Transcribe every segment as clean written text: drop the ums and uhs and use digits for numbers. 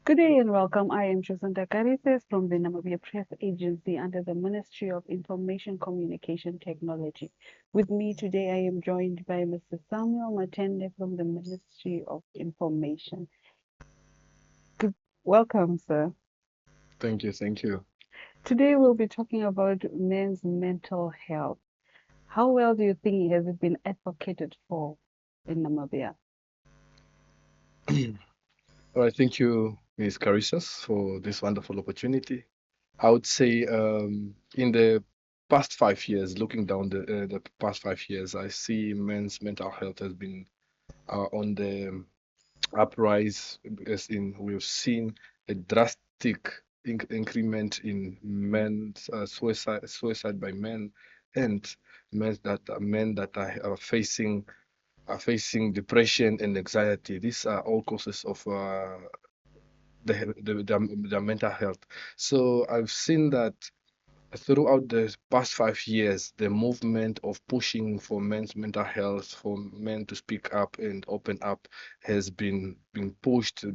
Good day and welcome. I am Josanta Carices from the Namibia Press Agency under the Ministry of Information Communication Technology. With me today, I am joined by Mr. Samuel Matende from the Ministry of Information. Good, welcome, sir. Thank you, thank you. Today, we'll be talking about men's mental health. How well do you think has it been advocated for in Namibia? All right, thank you, Ms. Carissas, for this wonderful opportunity. I would say in the past 5 years, looking down the past 5 years, I see men's mental health has been on the uprise, as in we've seen a drastic increment in men's suicide by men, and men that are facing depression and anxiety. These are all causes of their mental health. So I've seen that throughout the past 5 years, the movement of pushing for men's mental health, for men to speak up and open up, has been pushed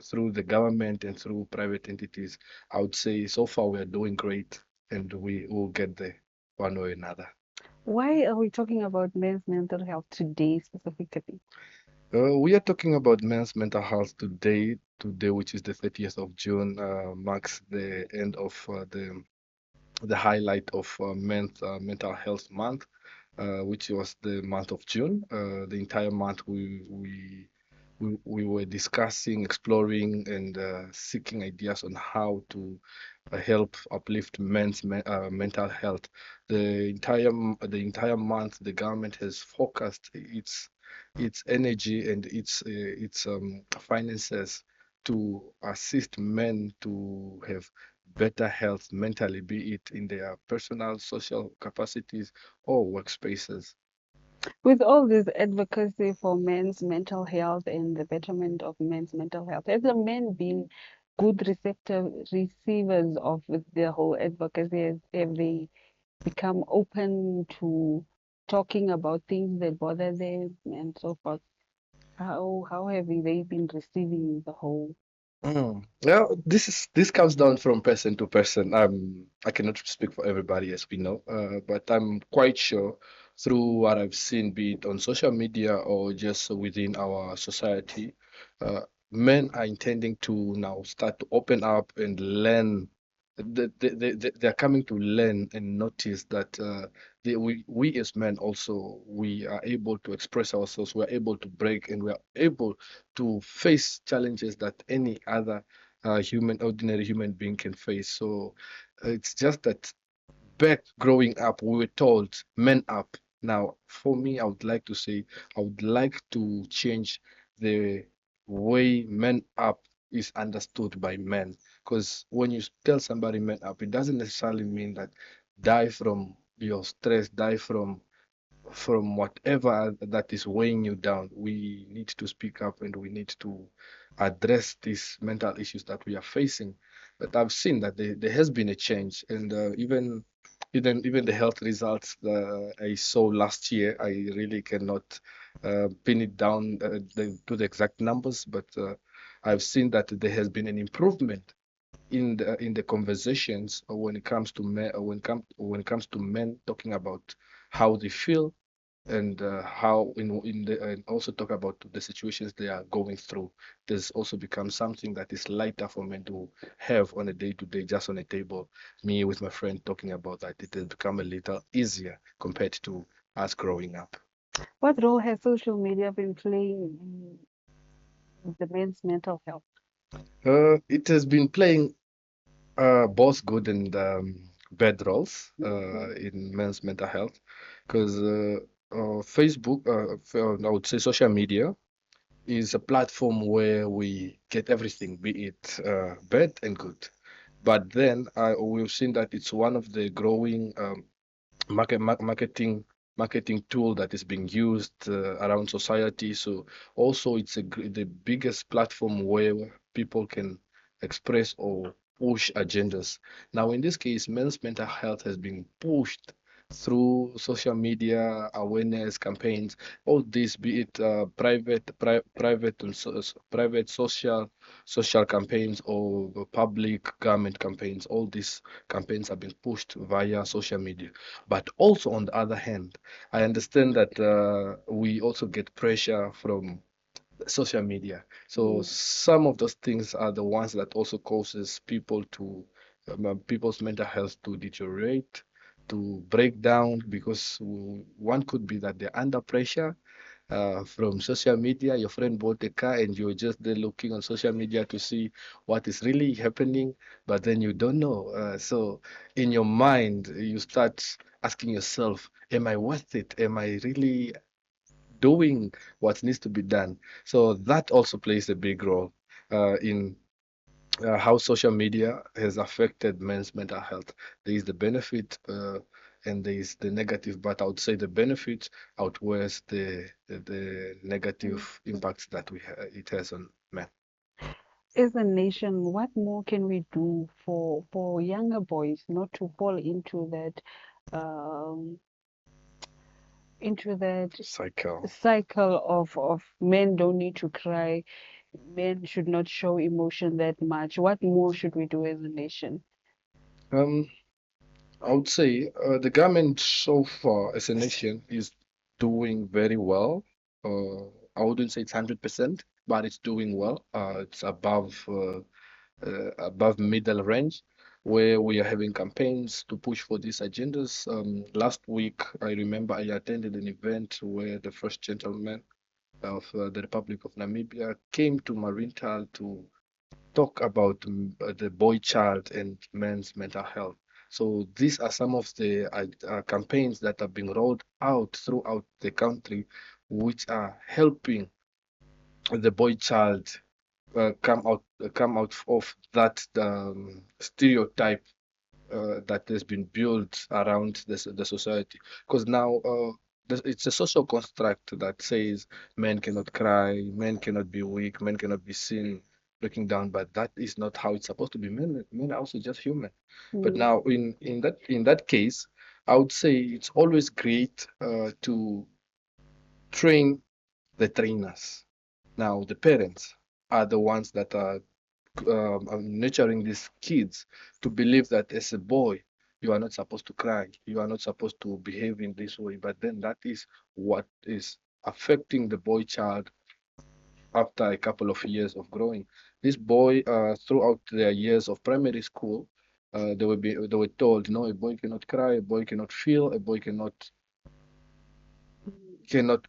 through the government and through private entities. I would say so far we are doing great, and we will get there one way or another. Why are we talking about men's mental health today specifically? We are talking about men's mental health today. Today, which is the 30th of June, marks the end of the highlight of Men's Mental Health Month, which was the month of June. The entire month we were discussing, exploring, and seeking ideas on how to help uplift mental health. The entire month, the government has focused its energy and its finances to assist men to have better health mentally, be it in their personal, social capacities or workspaces. With all this advocacy for men's mental health and the betterment of men's mental health, has the men been good receptive receivers of the whole advocacy? Have they become open to talking about things that bother them and so forth? How have they been receiving the whole? Well, this comes down from person to person. I cannot speak for everybody, as we know, but I'm quite sure through what I've seen, be it on social media or just within our society, uh, men are intending to now start to open up and learn. They're coming to learn and notice that we as men also, we are able to express ourselves, we are able to break, and we are able to face challenges that any other ordinary human being can face. So it's just that back growing up, we were told men up. Now, for me, I would like to say, I would like to change the way men up is understood by men. Because when you tell somebody men up, it doesn't necessarily mean that die from your stress, die from whatever that is weighing you down. We need to speak up and we need to address these mental issues that we are facing. But I've seen that there has been a change, and even the health results I saw last year, I really cannot pin it down to the exact numbers, but I've seen that there has been an improvement in the conversations when it comes to men, when it comes to men talking about how they feel and how in the and also talk about the situations they are going through. There's also become something that is lighter for men to have on a day to day, just on a table. Me with my friend talking about that, it has become a little easier compared to us growing up. What role has social media been playing in the men's mental health? It has been playing both good and bad roles in men's mental health, because Facebook, I would say social media is a platform where we get everything, be it bad and good. But then we've seen that it's one of the growing marketing tool that is being used around society. So also it's the biggest platform where people can express or push agendas. Now, in this case, men's mental health has been pushed through social media awareness campaigns, all this, be it private and private social campaigns or public government campaigns, all these campaigns have been pushed via social media. But also on the other hand, I understand that we also get pressure from social media. So Mm, some of those things are the ones that also causes people's mental health to deteriorate, to break down, because one could be that they're under pressure from social media. Your friend bought a car and you're just there looking on social media to see what is really happening, but then you don't know. So in your mind, you start asking yourself, am I worth it? Am I really doing what needs to be done? So that also plays a big role in how social media has affected men's mental health. There is the benefit and there is the negative, but I would say the benefit outweighs the mm. negative impacts that it has on men. As a nation, what more can we do for younger boys not to fall um, into that Cycle. cycle of men don't need to cry, men should not show emotion that much. What more should we do as a nation? Um, I would say the government so far as a nation is doing very well. I wouldn't say it's 100%, but it's doing well. It's above middle range, where we are having campaigns to push for these agendas. Last week, I remember I attended an event where the first gentleman of the Republic of Namibia came to Marintal to talk about the boy child and men's mental health. So these are some of the campaigns that are being rolled out throughout the country, which are helping the boy child come out of that stereotype that has been built around the society. Because now it's a social construct that says men cannot cry, men cannot be weak, men cannot be seen looking down, but that is not how it's supposed to be. Men are also just human. But Mm, now in that case, I would say it's always great to train the trainers. Now the parents are the ones that are nurturing these kids to believe that as a boy, you are not supposed to cry, you are not supposed to behave in this way. But then that is what is affecting the boy child after a couple of years of growing. This boy, throughout their years of primary school, they were told, no, a boy cannot cry, a boy cannot feel, a boy cannot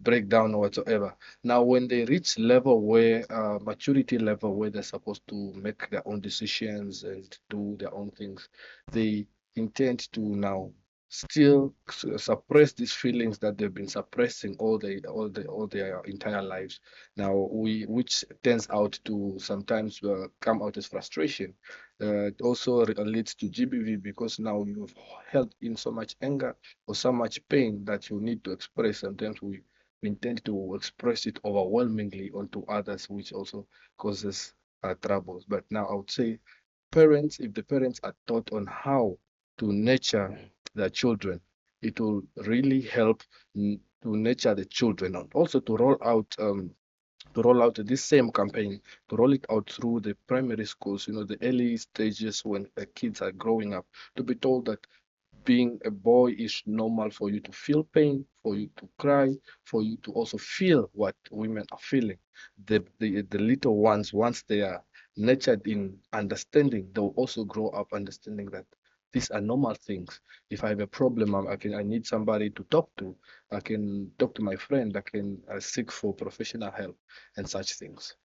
break down whatsoever. Now, when they reach level where maturity level where they're supposed to make their own decisions and do their own things, they intend to now still suppress these feelings that they've been suppressing all their entire lives. Now, which turns out to sometimes come out as frustration. It also leads to GBV because now you've held in so much anger or so much pain that you need to express. Sometimes we tend to express it overwhelmingly onto others, which also causes troubles. But now I would say parents, if the parents are taught on how to nurture their children, it will really help to nurture the children and also to roll out this same campaign, to roll it out through the primary schools, the early stages when the kids are growing up, to be told that being a boy is normal for you to feel pain, for you to cry, for you to also feel what women are feeling. The little ones, once they are nurtured in understanding, they'll also grow up understanding that these are normal things. If I have a problem, I need somebody to talk to. I can talk to my friend. I can seek for professional help and such things.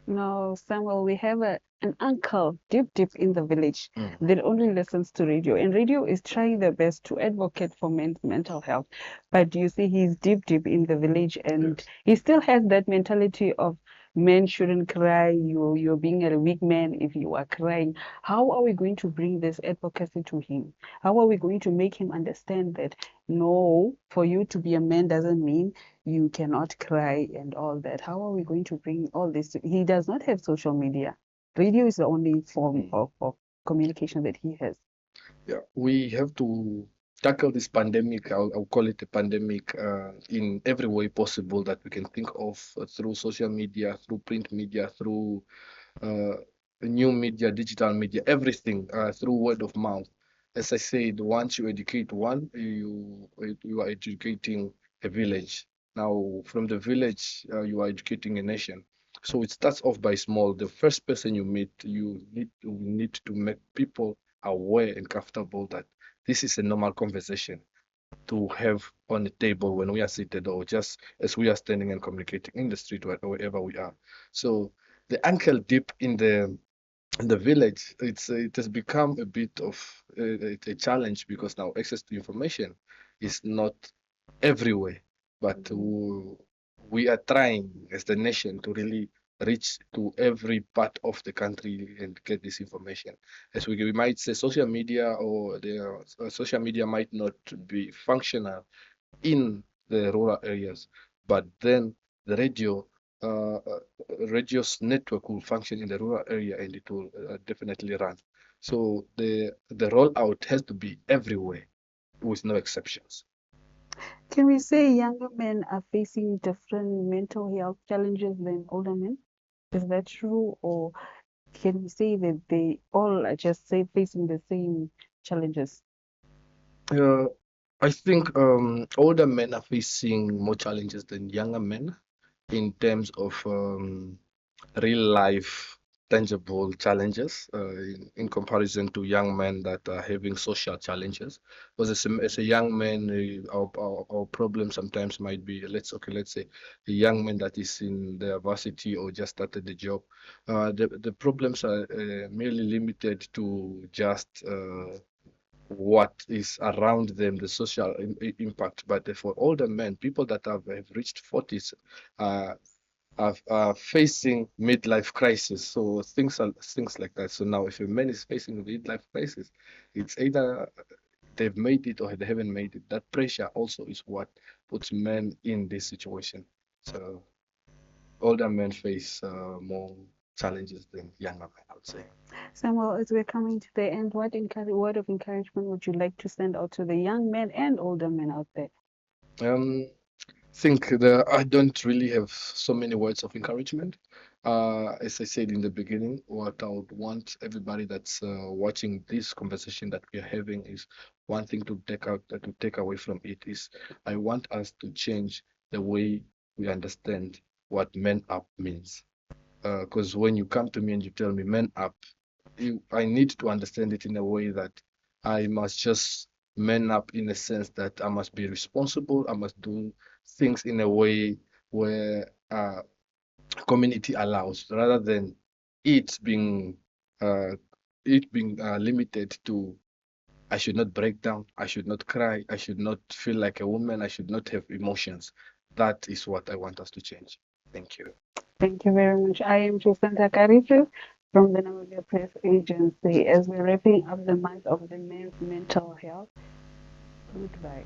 no, Samuel, we have an uncle deep in the village Mm. that only listens to radio, and radio is trying their best to advocate for men's mental health. But you see, he's deep in the village, and Yes. he still has that mentality of men shouldn't cry. You're being a weak man if you are crying. How are we going to bring this advocacy to him? How are we going to make him understand that no, for you to be a man doesn't mean you cannot cry and all that. How are we going to bring all this he does not have social media. Radio is the only form Mm. of communication that he has. Yeah, we have to. tackle this pandemic. I'll call it a pandemic in every way possible that we can think of through social media, through print media, through uh, new media, digital media, everything through word of mouth. As I said, once you educate one, you are educating a village. Now, from the village, you are educating a nation. So it starts off by small. The first person you meet, you need to make people aware and comfortable that this is a normal conversation to have on the table when we are seated or just as we are standing and communicating in the street wherever we are. So the ankle dip in the village, it has become a bit of a challenge because now access to information is not everywhere, but we are trying as the nation to really reach to every part of the country and get this information. As we might say, social media or the social media might not be functional in the rural areas, but then the radio's network will function in the rural area and it will definitely run. So the rollout has to be everywhere with no exceptions. Can we say younger men are facing different mental health challenges than older men? Is that true, or can we say that they all are just say facing the same challenges? Uh, I think older men are facing more challenges than younger men in terms of real life tangible challenges in comparison to young men that are having social challenges. Because as a young man, our problem sometimes might be let's say a young man that is in the varsity or just started the job. The problems are merely limited to just what is around them, the social impact. But for older men, people that have reached 40s, uh, are facing midlife crisis. So things like that. So now, if a man is facing a midlife crisis, it's either they've made it or they haven't made it. That pressure also is what puts men in this situation. So older men face more challenges than younger men, I would say. Samuel, as we're coming to the end, what word of encouragement would you like to send out to the young men and older men out there? Um, think I don't really have so many words of encouragement. As I said in the beginning, what I would want everybody that's watching this conversation that we are having is one thing to take away from it is I want us to change the way we understand what men up means. Because when you come to me and you tell me men up, I need to understand it in a way that I must just man up in a sense that I must be responsible. I must do things in a way where community allows, rather than it being uh, limited to I should not break down, I should not cry, I should not feel like a woman, I should not have emotions. That is what I want us to change. Thank you. Thank you very much. I am Josanta Carife from the Namibia Press Agency. As we're wrapping up the month of the men's mental health, goodbye.